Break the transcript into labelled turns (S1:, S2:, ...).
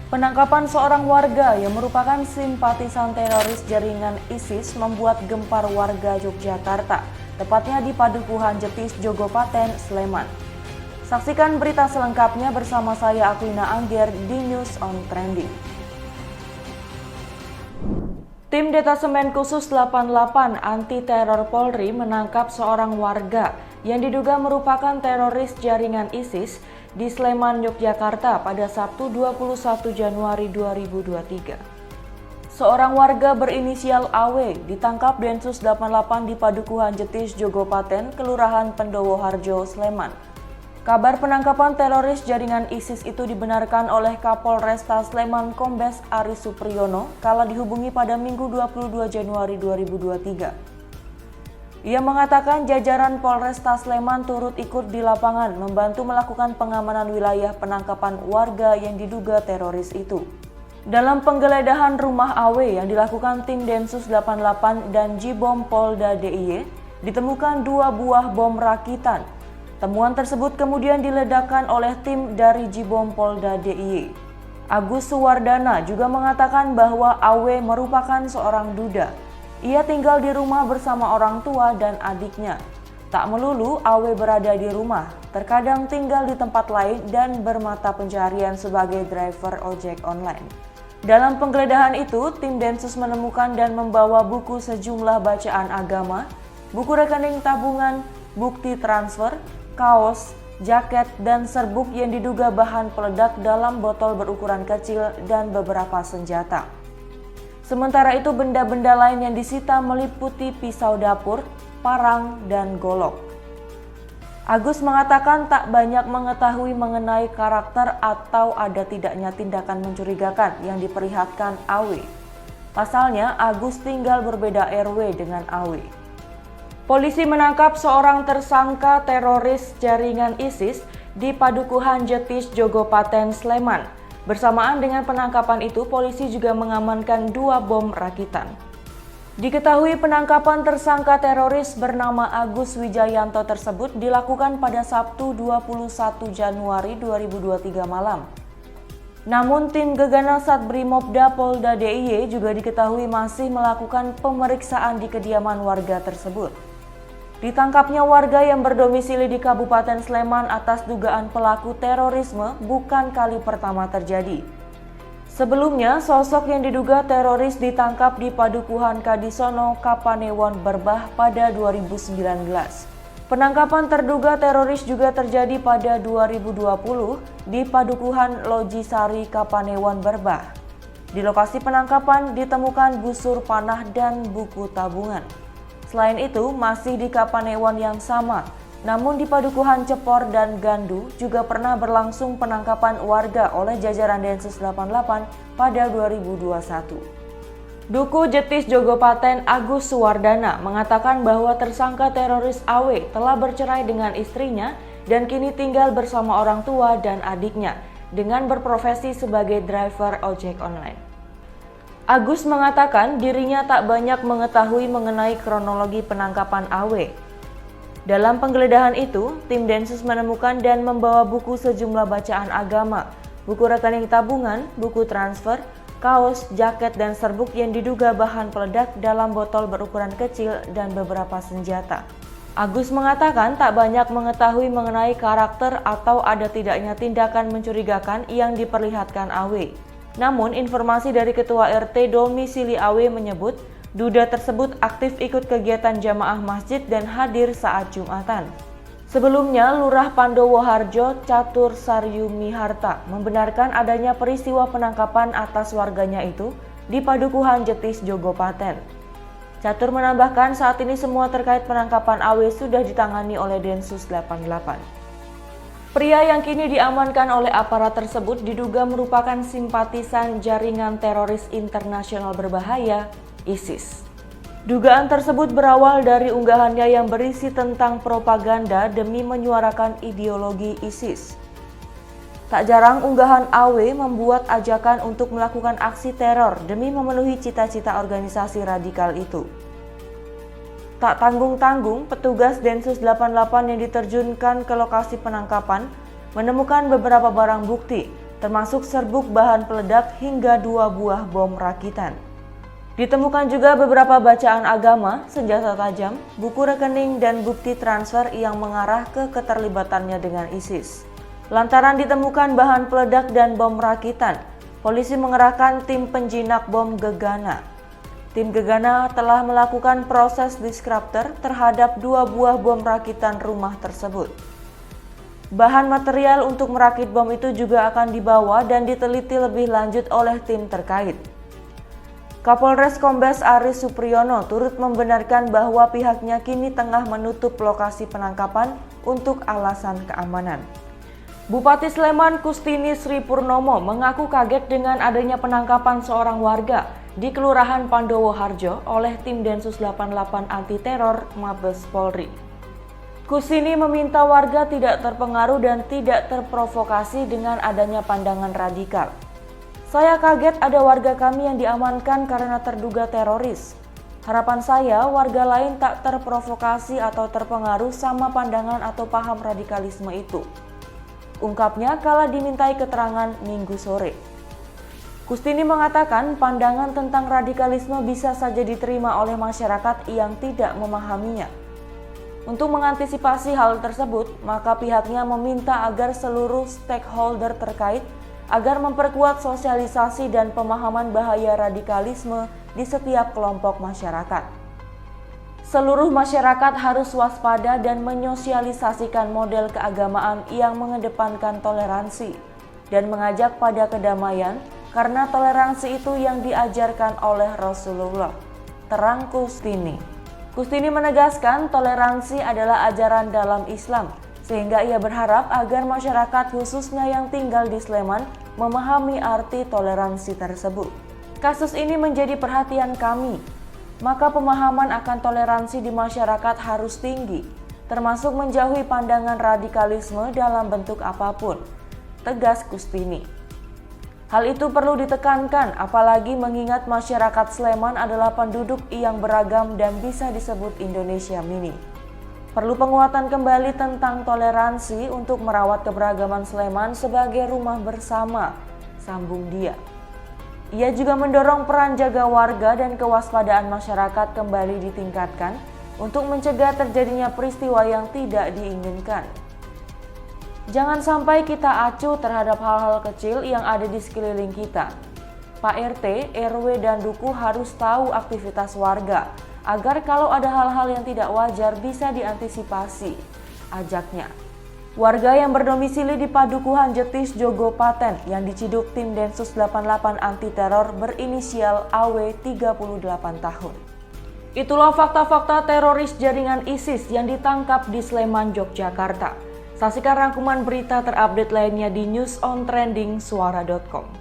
S1: Penangkapan seorang warga yang merupakan simpatisan teroris jaringan ISIS membuat gempar warga Yogyakarta, tepatnya di Padukuhan Jetis, Jogopaten, Sleman. Saksikan berita selengkapnya bersama saya Aquina Angger di News on Trending. Tim Detasemen Khusus 88 Anti Teror Polri menangkap seorang warga yang diduga merupakan teroris jaringan ISIS di Sleman, Yogyakarta pada Sabtu 21 Januari 2023. Seorang warga berinisial AW ditangkap Densus 88 di Padukuhan Jetis, Jogopaten, Kelurahan Pendowo-Harjo, Sleman. Kabar penangkapan teroris jaringan ISIS itu dibenarkan oleh Kapolresta Sleman Kombes Ari Supriyono kala dihubungi pada Minggu 22 Januari 2023. Ia mengatakan jajaran Polresta Sleman turut ikut di lapangan membantu melakukan pengamanan wilayah penangkapan warga yang diduga teroris itu. Dalam penggeledahan rumah AW yang dilakukan tim Densus 88 dan Jibom Polda DIY, ditemukan 2 buah bom rakitan. Temuan tersebut kemudian diledakkan oleh tim dari Jibom Polda DIY. Agus Suwardana juga mengatakan bahwa AW merupakan seorang duda. Ia tinggal di rumah bersama orang tua dan adiknya. Tak melulu AW berada di rumah, terkadang tinggal di tempat lain dan bermata pencaharian sebagai driver ojek online. Dalam penggeledahan itu, tim Densus menemukan dan membawa buku sejumlah bacaan agama, buku rekening tabungan, bukti transfer, kaos, jaket, dan serbuk yang diduga bahan peledak dalam botol berukuran kecil dan beberapa senjata. Sementara itu benda-benda lain yang disita meliputi pisau dapur, parang, dan golok. Agus mengatakan tak banyak mengetahui mengenai karakter atau ada tidaknya tindakan mencurigakan yang diperlihatkan AW. Pasalnya Agus tinggal berbeda RW dengan AW. Polisi menangkap seorang tersangka teroris jaringan ISIS di Padukuhan Jetis, Jogopaten, Sleman. Bersamaan dengan penangkapan itu, polisi juga mengamankan 2 bom rakitan. Diketahui penangkapan tersangka teroris bernama Agus Wijayanto tersebut dilakukan pada Sabtu 21 Januari 2023 malam. Namun tim Gegana Satbrimobda Polda DIY juga diketahui masih melakukan pemeriksaan di kediaman warga tersebut. Ditangkapnya warga yang berdomisili di Kabupaten Sleman atas dugaan pelaku terorisme bukan kali pertama terjadi. Sebelumnya, sosok yang diduga teroris ditangkap di Padukuhan Kadisono, Kapanewon, Berbah pada 2019. Penangkapan terduga teroris juga terjadi pada 2020 di Padukuhan Lojisari, Kapanewon, Berbah. Di lokasi penangkapan ditemukan busur panah dan buku tabungan. Selain itu, masih di Kapanewon yang sama, namun di Padukuhan Cepor dan Gandu juga pernah berlangsung penangkapan warga oleh jajaran Densus 88 pada 2021. Duku Jetis Jogopaten Agus Suwardana mengatakan bahwa tersangka teroris AW telah bercerai dengan istrinya dan kini tinggal bersama orang tua dan adiknya dengan berprofesi sebagai driver ojek online. Agus mengatakan dirinya tak banyak mengetahui mengenai kronologi penangkapan AW. Dalam penggeledahan itu, tim Densus menemukan dan membawa buku sejumlah bacaan agama, buku rekening tabungan, buku transfer, kaos, jaket, dan serbuk yang diduga bahan peledak dalam botol berukuran kecil dan beberapa senjata. Agus mengatakan tak banyak mengetahui mengenai karakter atau ada tidaknya tindakan mencurigakan yang diperlihatkan AW. Namun, informasi dari Ketua RT domisili AW menyebut duda tersebut aktif ikut kegiatan jamaah masjid dan hadir saat Jumatan. Sebelumnya, Lurah Pandowo-Harjo Catur Saryumiharta membenarkan adanya peristiwa penangkapan atas warganya itu di Padukuhan Jetis, Jogopaten. Catur menambahkan saat ini semua terkait penangkapan AW sudah ditangani oleh Densus 88. Pria yang kini diamankan oleh aparat tersebut diduga merupakan simpatisan jaringan teroris internasional berbahaya, ISIS. Dugaan tersebut berawal dari unggahannya yang berisi tentang propaganda demi menyuarakan ideologi ISIS. Tak jarang unggahan AW membuat ajakan untuk melakukan aksi teror demi memenuhi cita-cita organisasi radikal itu. Tak tanggung-tanggung, petugas Densus 88 yang diterjunkan ke lokasi penangkapan menemukan beberapa barang bukti, termasuk serbuk bahan peledak hingga 2 buah bom rakitan. Ditemukan juga beberapa bacaan agama, senjata tajam, buku rekening, dan bukti transfer yang mengarah ke keterlibatannya dengan ISIS. Lantaran ditemukan bahan peledak dan bom rakitan, polisi mengerahkan tim penjinak bom Gegana. Tim Gegana telah melakukan proses disruptor terhadap 2 buah bom rakitan rumah tersebut. Bahan material untuk merakit bom itu juga akan dibawa dan diteliti lebih lanjut oleh tim terkait. Kapolres Kombes Aris Supriyono turut membenarkan bahwa pihaknya kini tengah menutup lokasi penangkapan untuk alasan keamanan. Bupati Sleman Kustini Sri Purnomo mengaku kaget dengan adanya penangkapan seorang warga di Kelurahan Pandowo Harjo oleh tim Densus 88 Anti Teror Mabes Polri. Kustini meminta warga tidak terpengaruh dan tidak terprovokasi dengan adanya pandangan radikal. Saya kaget ada warga kami yang diamankan karena terduga teroris. Harapan saya warga lain tak terprovokasi atau terpengaruh sama pandangan atau paham radikalisme itu. Ungkapnya kala dimintai keterangan Minggu sore. Kustini mengatakan pandangan tentang radikalisme bisa saja diterima oleh masyarakat yang tidak memahaminya. Untuk mengantisipasi hal tersebut, maka pihaknya meminta agar seluruh stakeholder terkait agar memperkuat sosialisasi dan pemahaman bahaya radikalisme di setiap kelompok masyarakat. Seluruh masyarakat harus waspada dan menyosialisasikan model keagamaan yang mengedepankan toleransi dan mengajak pada kedamaian karena toleransi itu yang diajarkan oleh Rasulullah, terang Kustini. Kustini menegaskan toleransi adalah ajaran dalam Islam, sehingga ia berharap agar masyarakat khususnya yang tinggal di Sleman memahami arti toleransi tersebut. Kasus ini menjadi perhatian kami, maka pemahaman akan toleransi di masyarakat harus tinggi, termasuk menjauhi pandangan radikalisme dalam bentuk apapun, tegas Kustini. Hal itu perlu ditekankan, apalagi mengingat masyarakat Sleman adalah penduduk yang beragam dan bisa disebut Indonesia Mini. Perlu penguatan kembali tentang toleransi untuk merawat keberagaman Sleman sebagai rumah bersama, sambung dia. Ia juga mendorong peran jaga warga dan kewaspadaan masyarakat kembali ditingkatkan untuk mencegah terjadinya peristiwa yang tidak diinginkan. Jangan sampai kita acuh terhadap hal-hal kecil yang ada di sekeliling kita. Pak RT, RW, dan Duku harus tahu aktivitas warga, agar kalau ada hal-hal yang tidak wajar bisa diantisipasi, ajaknya. Warga yang berdomisili di Padukuhan Jetis Jogopaten yang diciduk tim Densus 88 Anti Teror berinisial AW 38 tahun. Itulah fakta-fakta teroris jaringan ISIS yang ditangkap di Sleman, Yogyakarta. Saksikan rangkuman berita terupdate lainnya di newsontrendingsuara.com.